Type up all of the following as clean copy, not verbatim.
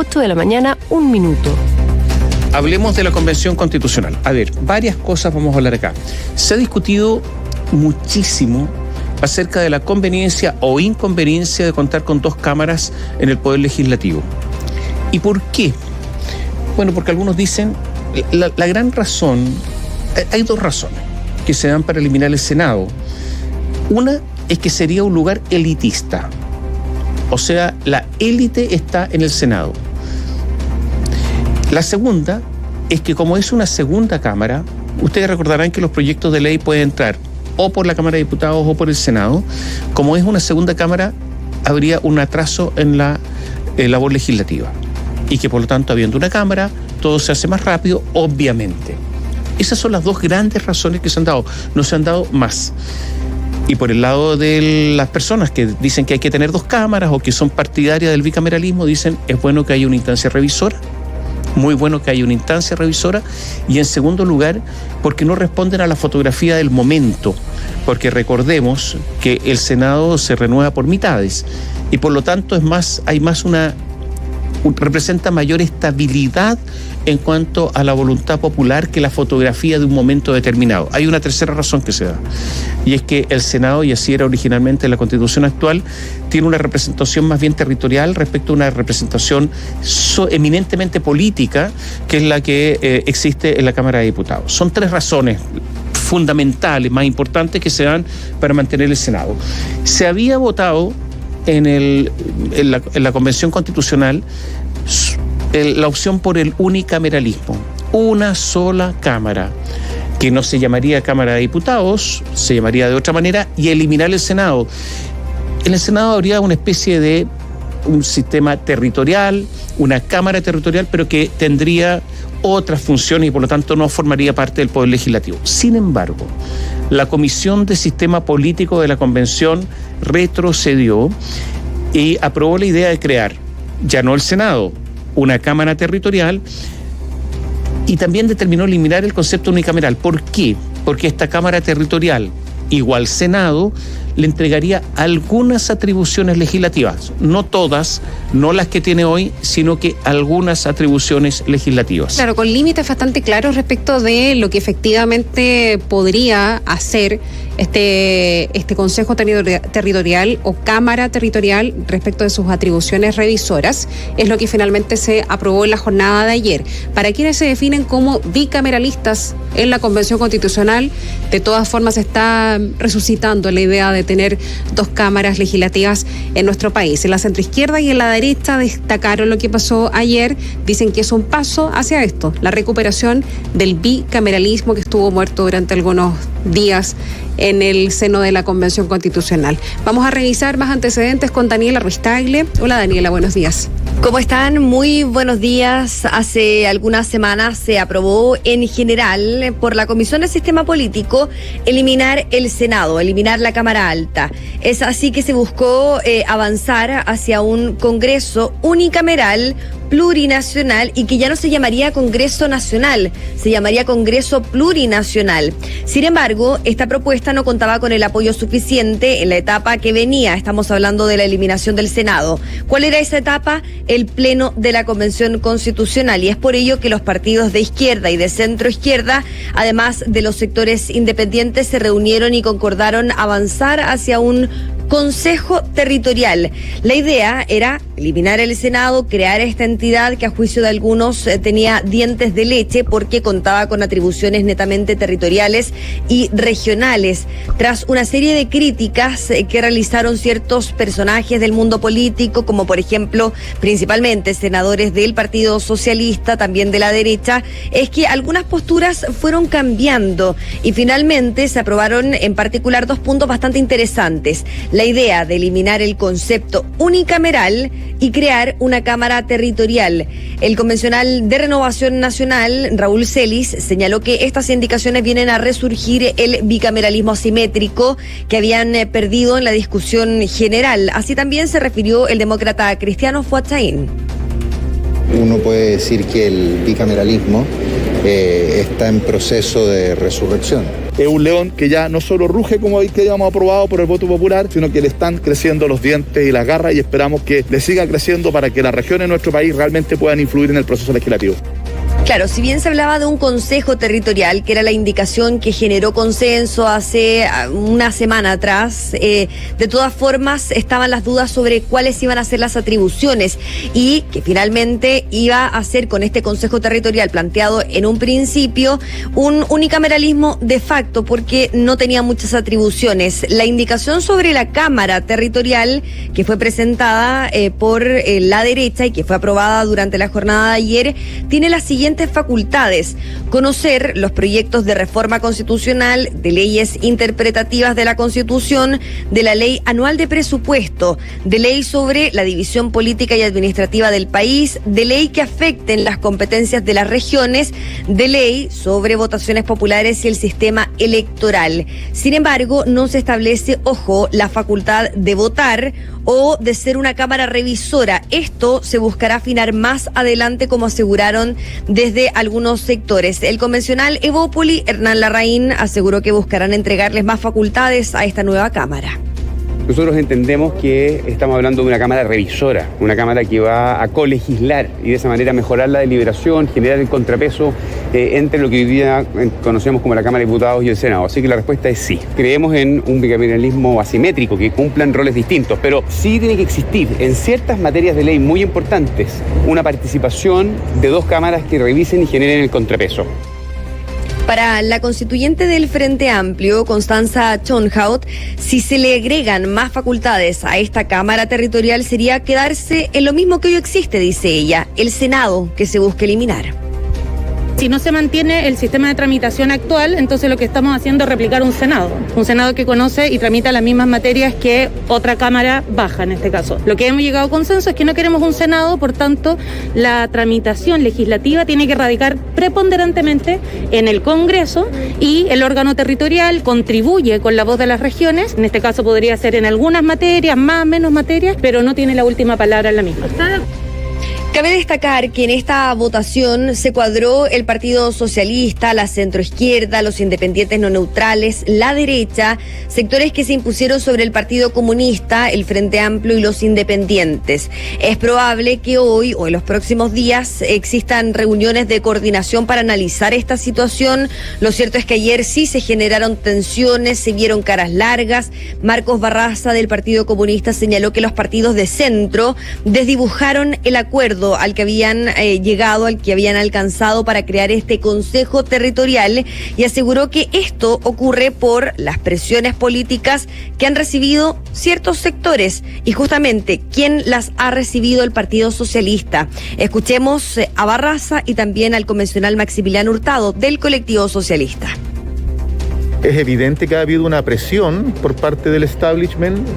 8 de la mañana, 1 minuto. Hablemos de la Convención Constitucional. A ver, varias cosas vamos a hablar acá. Se ha discutido muchísimo acerca de la conveniencia o inconveniencia de contar con 2 cámaras en el Poder Legislativo. ¿Y por qué? Bueno, porque algunos dicen, la gran razón, hay 2 razones que se dan para eliminar el Senado. Una es que sería un lugar elitista, o sea, la élite está en el Senado. La segunda es que como es una segunda cámara, ustedes recordarán que los proyectos de ley pueden entrar o por la Cámara de Diputados o por el Senado. Como es una segunda cámara, habría un atraso en la labor legislativa y que por lo tanto, habiendo una cámara, todo se hace más rápido, obviamente. Esas son las 2 grandes razones que se han dado, no se han dado más. Y por el lado de las personas que dicen que hay que tener 2 cámaras o que son partidarias del bicameralismo, dicen es bueno que haya una instancia revisora, muy bueno que haya una instancia revisora, y en segundo lugar, porque no responden a la fotografía del momento, porque recordemos que el Senado se renueva por mitades y por lo tanto representa mayor estabilidad en cuanto a la voluntad popular que la fotografía de un momento determinado. Hay una tercera razón que se da, y es que el Senado, y así era originalmente la Constitución actual, tiene una representación más bien territorial respecto a una representación eminentemente política, que es la que existe en la Cámara de Diputados. Son 3 razones fundamentales, más importantes, que se dan para mantener el Senado. Se había votado en la Convención Constitucional la opción por el unicameralismo, una sola cámara, que no se llamaría Cámara de Diputados, se llamaría de otra manera, y eliminar el Senado. En el Senado habría una especie de un sistema territorial, una cámara territorial, pero que tendría otras funciones y por lo tanto no formaría parte del Poder Legislativo. Sin embargo, la Comisión de Sistema Político de la Convención retrocedió y aprobó la idea de crear, ya no el Senado, una cámara territorial, y también determinó eliminar el concepto unicameral. ¿Por qué? Porque esta cámara territorial, igual Senado, le entregaría algunas atribuciones legislativas, no todas, no las que tiene hoy, sino que algunas atribuciones legislativas. Claro, con límites bastante claros respecto de lo que efectivamente podría hacer este Consejo Territorial o Cámara Territorial respecto de sus atribuciones revisoras. Es lo que finalmente se aprobó en la jornada de ayer. Para quienes se definen como bicameralistas en la Convención Constitucional, de todas formas está resucitando la idea de tener 2 cámaras legislativas en nuestro país. En la centroizquierda y en la derecha destacaron lo que pasó ayer. Dicen que es un paso hacia esto, la recuperación del bicameralismo que estuvo muerto durante algunos días en el seno de la Convención Constitucional. Vamos a revisar más antecedentes con Daniela Ruiz Tagle. Hola Daniela, buenos días. ¿Cómo están? Muy buenos días. Hace algunas semanas se aprobó en general por la Comisión de Sistema Político eliminar el Senado, eliminar la Cámara Alta. Es así que se buscó avanzar hacia un Congreso unicameral, plurinacional, y que ya no se llamaría Congreso Nacional, se llamaría Congreso Plurinacional. Sin embargo, esta propuesta no contaba con el apoyo suficiente en la etapa que venía. Estamos hablando de la eliminación del Senado. ¿Cuál era esa etapa? El Pleno de la Convención Constitucional, y es por ello que los partidos de izquierda y de centro izquierda, además de los sectores independientes, se reunieron y concordaron avanzar hacia un Consejo Territorial. La idea era eliminar el Senado, crear esta entidad que a juicio de algunos tenía dientes de leche porque contaba con atribuciones netamente territoriales y regionales. Tras una serie de críticas que realizaron ciertos personajes del mundo político, como por ejemplo, principalmente senadores del Partido Socialista, también de la derecha, es que algunas posturas fueron cambiando y finalmente se aprobaron en particular 2 puntos bastante interesantes. La idea de eliminar el concepto unicameral y crear una cámara territorial. El convencional de Renovación Nacional, Raúl Celis, señaló que estas indicaciones vienen a resurgir el bicameralismo asimétrico que habían perdido en la discusión general. Así también se refirió el demócrata Cristiano Fuatzain. Uno puede decir que el bicameralismo está en proceso de resurrección. Es un león que ya no solo ruge como el que habíamos aprobado por el voto popular, sino que le están creciendo los dientes y las garras y esperamos que le siga creciendo para que las regiones de nuestro país realmente puedan influir en el proceso legislativo. Claro, si bien se hablaba de un consejo territorial, que era la indicación que generó consenso hace una semana atrás, de todas formas estaban las dudas sobre cuáles iban a ser las atribuciones y que finalmente iba a ser con este consejo territorial planteado en un principio un unicameralismo de facto porque no tenía muchas atribuciones. La indicación sobre la Cámara Territorial que fue presentada por la derecha y que fue aprobada durante la jornada de ayer tiene las siguientes facultades: conocer los proyectos de reforma constitucional, de leyes interpretativas de la Constitución, de la ley anual de presupuesto, de ley sobre la división política y administrativa del país, de ley que afecten las competencias de las regiones, de ley sobre votaciones populares y el sistema electoral. Sin embargo, no se establece, ojo, la facultad de votar o de ser una cámara revisora. Esto se buscará afinar más adelante, como aseguraron desde algunos sectores. El convencional Evópoli, Hernán Larraín, aseguró que buscarán entregarles más facultades a esta nueva cámara. Nosotros entendemos que estamos hablando de una cámara revisora, una cámara que va a colegislar y de esa manera mejorar la deliberación, generar el contrapeso entre lo que hoy día conocemos como la Cámara de Diputados y el Senado. Así que la respuesta es sí. Creemos en un bicameralismo asimétrico que cumplan roles distintos, pero sí tiene que existir en ciertas materias de ley muy importantes una participación de dos cámaras que revisen y generen el contrapeso. Para la constituyente del Frente Amplio, Constanza Schönhaut, si se le agregan más facultades a esta Cámara Territorial sería quedarse en lo mismo que hoy existe, dice ella, el Senado, que se busca eliminar. Si no se mantiene el sistema de tramitación actual, entonces lo que estamos haciendo es replicar un Senado que conoce y tramita las mismas materias que otra Cámara baja en este caso. Lo que hemos llegado a consenso es que no queremos un Senado, por tanto, la tramitación legislativa tiene que radicar preponderantemente en el Congreso y el órgano territorial contribuye con la voz de las regiones, en este caso podría ser en algunas materias, más o menos materias, pero no tiene la última palabra en la misma. Cabe destacar que en esta votación se cuadró el Partido Socialista, la centroizquierda, los independientes no neutrales, la derecha, sectores que se impusieron sobre el Partido Comunista, el Frente Amplio y los independientes. Es probable que hoy o en los próximos días existan reuniones de coordinación para analizar esta situación. Lo cierto es que ayer sí se generaron tensiones, se vieron caras largas. Marcos Barraza del Partido Comunista señaló que los partidos de centro desdibujaron el acuerdo al que habían llegado, al que habían alcanzado para crear este Consejo Territorial y aseguró que esto ocurre por las presiones políticas que han recibido ciertos sectores y justamente ¿quién las ha recibido? El Partido Socialista. Escuchemos a Barraza y también al convencional Maximiliano Hurtado del colectivo socialista. Es evidente que ha habido una presión por parte del establishment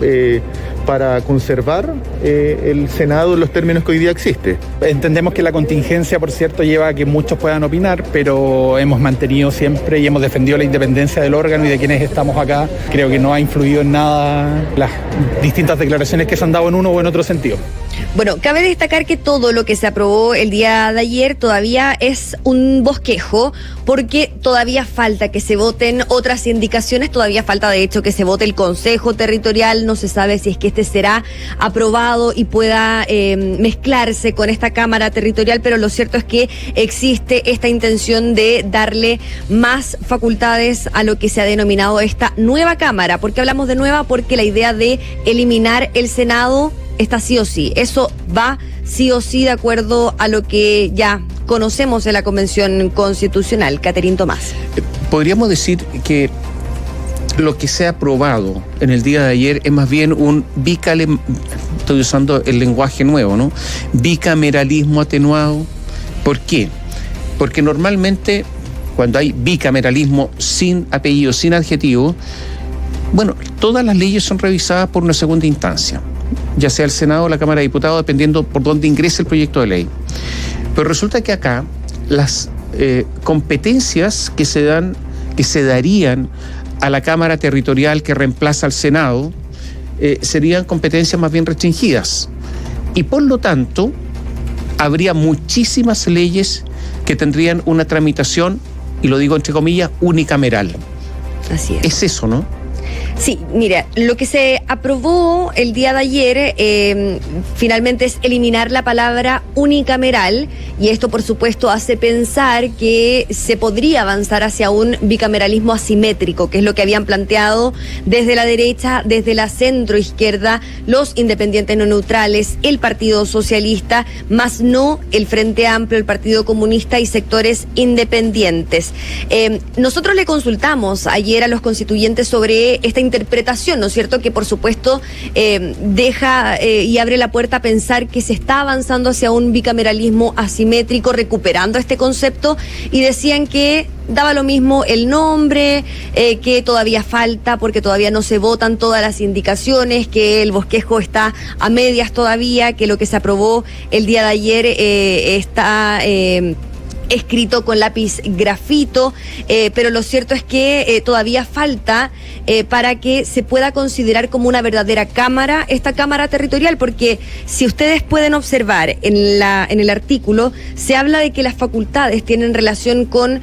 para conservar el Senado en los términos que hoy día existe. Entendemos que la contingencia, por cierto, lleva a que muchos puedan opinar, pero hemos mantenido siempre y hemos defendido la independencia del órgano y de quienes estamos acá. Creo que no ha influido en nada las distintas declaraciones que se han dado en uno o en otro sentido. Bueno, cabe destacar que todo lo que se aprobó el día de ayer todavía es un bosquejo, porque todavía falta que se voten otras indicaciones, todavía falta de hecho que se vote el Consejo Territorial, no se sabe si es que este será aprobado y pueda mezclarse con esta Cámara Territorial, pero lo cierto es que existe esta intención de darle más facultades a lo que se ha denominado esta nueva Cámara. ¿Por qué hablamos de nueva? Porque la idea de eliminar el Senado está sí o sí, eso va sí o sí de acuerdo a lo que ya conocemos de la Convención Constitucional. Caterín Tomás. Podríamos decir que lo que se ha aprobado en el día de ayer es más bien un estoy usando el lenguaje nuevo, ¿no? Bicameralismo atenuado. ¿Por qué? Porque normalmente cuando hay bicameralismo sin apellido, sin adjetivo, bueno, todas las leyes son revisadas por una segunda instancia, ya sea el Senado o la Cámara de Diputados, dependiendo por dónde ingrese el proyecto de ley. Pero resulta que acá las competencias que se darían a la Cámara Territorial que reemplaza al Senado serían competencias más bien restringidas. Y por lo tanto, habría muchísimas leyes que tendrían una tramitación, y lo digo entre comillas, unicameral. Así es. Es eso, ¿no? Sí, mira, lo que se aprobó el día de ayer finalmente es eliminar la palabra unicameral, y esto por supuesto hace pensar que se podría avanzar hacia un bicameralismo asimétrico, que es lo que habían planteado desde la derecha, desde la centroizquierda, los independientes no neutrales, el Partido Socialista, más no el Frente Amplio, el Partido Comunista y sectores independientes. Nosotros le consultamos ayer a los constituyentes sobre esta interpretación, ¿no es cierto?, que por supuesto deja y abre la puerta a pensar que se está avanzando hacia un bicameralismo asimétrico, recuperando este concepto, y decían que daba lo mismo el nombre, que todavía falta porque todavía no se votan todas las indicaciones, que el bosquejo está a medias todavía, que lo que se aprobó el día de ayer está escrito con lápiz grafito, pero lo cierto es que todavía falta para que se pueda considerar como una verdadera cámara, esta cámara territorial, porque si ustedes pueden observar en el artículo, se habla de que las facultades tienen relación con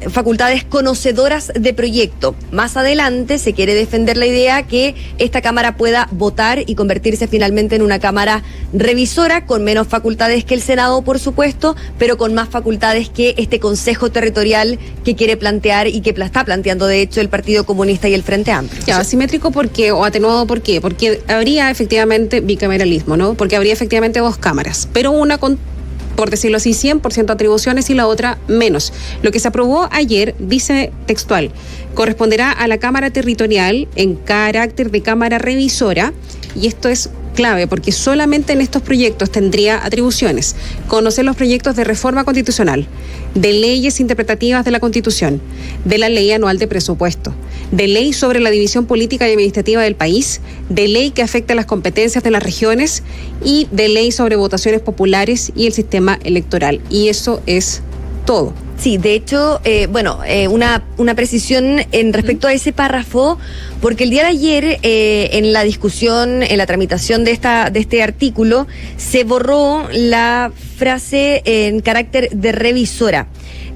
facultades conocedoras de proyecto. Más adelante se quiere defender la idea que esta cámara pueda votar y convertirse finalmente en una cámara revisora, con menos facultades que el Senado, por supuesto, pero con más facultades que este Consejo Territorial que quiere plantear y que está planteando de hecho el Partido Comunista y el Frente Amplio. Ya, asimétrico ¿por qué? O atenuado ¿por qué? Porque habría efectivamente bicameralismo, ¿no? Porque habría efectivamente dos cámaras, pero una con, por decirlo así, 100% atribuciones y la otra menos. Lo que se aprobó ayer dice textual: corresponderá a la Cámara Territorial en carácter de Cámara Revisora, y esto es clave porque solamente en estos proyectos tendría atribuciones: conocer los proyectos de reforma constitucional, de leyes interpretativas de la Constitución, de la ley anual de presupuesto, de ley sobre la división política y administrativa del país, de ley que afecta a las competencias de las regiones y de ley sobre votaciones populares y el sistema electoral. Y eso es todo. Sí, de hecho, una precisión en respecto a ese párrafo, porque el día de ayer, en la discusión, en la tramitación de este artículo, se borró la frase en carácter de revisora.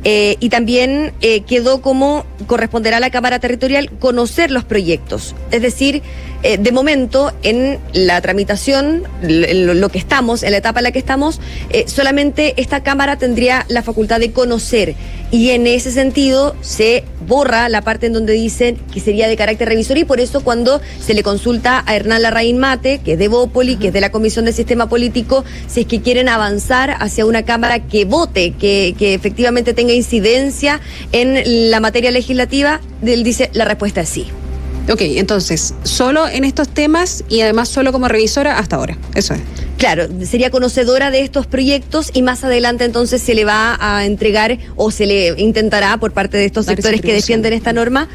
Y también quedó como corresponderá a la Cámara Territorial conocer los proyectos. Es decir, de momento, en la tramitación, lo que estamos, en la etapa en la que estamos, solamente esta Cámara tendría la facultad de conocer. Y en ese sentido se borra la parte en donde dicen que sería de carácter revisor, y por eso cuando se le consulta a Hernán Larraín Mate, que es de Bópoli, que es de la Comisión del Sistema Político, si es que quieren avanzar hacia una Cámara que vote, que efectivamente tenga incidencia en la materia legislativa, él dice la respuesta es sí. Ok, entonces, solo en estos temas y además solo como revisora hasta ahora, eso es. Claro, sería conocedora de estos proyectos y más adelante entonces se le va a entregar o se le intentará por parte de estos sectores que defienden esta norma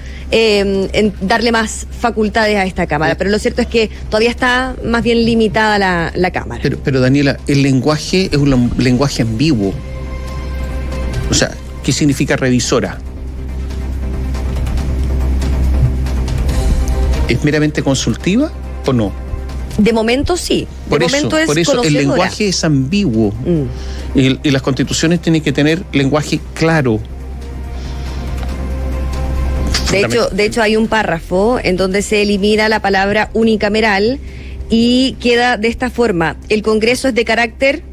darle más facultades a esta Cámara. Pero lo cierto es que todavía está más bien limitada la Cámara. Pero Daniela, el lenguaje es un lenguaje ambiguo. O sea, ¿qué significa revisora? ¿Es meramente consultiva o no? De momento sí. Por eso el lenguaje es ambiguo. Y las constituciones tienen que tener lenguaje claro. De hecho hay un párrafo en donde se elimina la palabra unicameral y queda de esta forma: el Congreso es de carácter,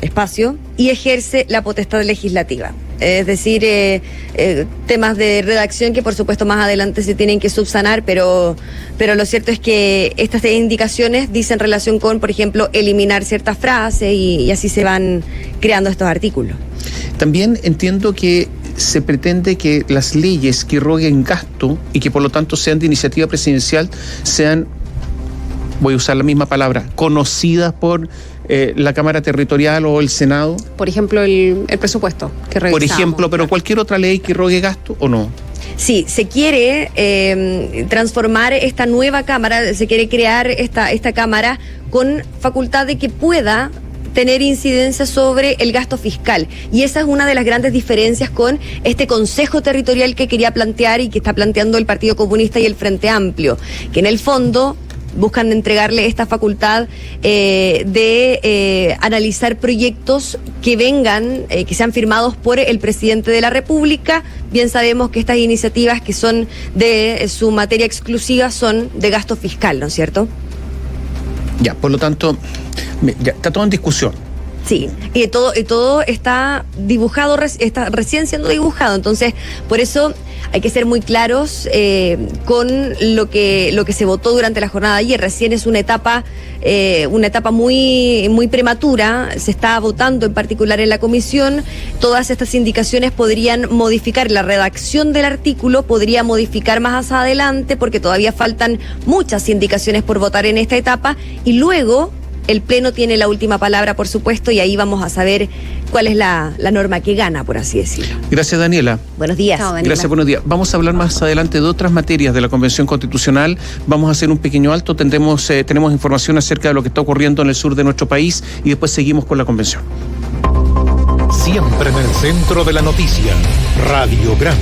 espacio, y ejerce la potestad legislativa. Es decir, temas de redacción que por supuesto más adelante se tienen que subsanar, pero lo cierto es que estas indicaciones dicen relación con, por ejemplo, eliminar ciertas frases y así se van creando estos artículos. También entiendo que se pretende que las leyes que irroguen gasto y que por lo tanto sean de iniciativa presidencial sean, voy a usar la misma palabra, conocidas por la Cámara Territorial o el Senado. Por ejemplo, el presupuesto que revisamos. Por ejemplo, pero cualquier otra ley que irrogue gasto o no. Sí, se quiere transformar esta nueva Cámara, se quiere crear esta Cámara con facultad de que pueda tener incidencia sobre el gasto fiscal. Y esa es una de las grandes diferencias con este Consejo Territorial que quería plantear y que está planteando el Partido Comunista y el Frente Amplio, que en el fondo buscan entregarle esta facultad de analizar proyectos que vengan, que sean firmados por el presidente de la República. Bien sabemos que estas iniciativas que son de su materia exclusiva son de gasto fiscal, ¿no es cierto? Ya, por lo tanto, ya está todo en discusión. Sí, y todo está dibujado, está recién siendo dibujado, entonces por eso hay que ser muy claros con lo que se votó durante la jornada de ayer. Recién es una etapa muy prematura, se está votando en particular en la comisión. Todas estas indicaciones podrían modificar la redacción del artículo, podría modificar más adelante, porque todavía faltan muchas indicaciones por votar en esta etapa, y luego el Pleno tiene la última palabra, por supuesto, y ahí vamos a saber cuál es la norma que gana, por así decirlo. Gracias, Daniela. Buenos días. Chao, Daniela. Gracias, buenos días. Vamos a hablar más adelante de otras materias de la Convención Constitucional. Vamos a hacer un pequeño alto. Tenemos información acerca de lo que está ocurriendo en el sur de nuestro país y después seguimos con la Convención. Siempre en el centro de la noticia. Radiograma.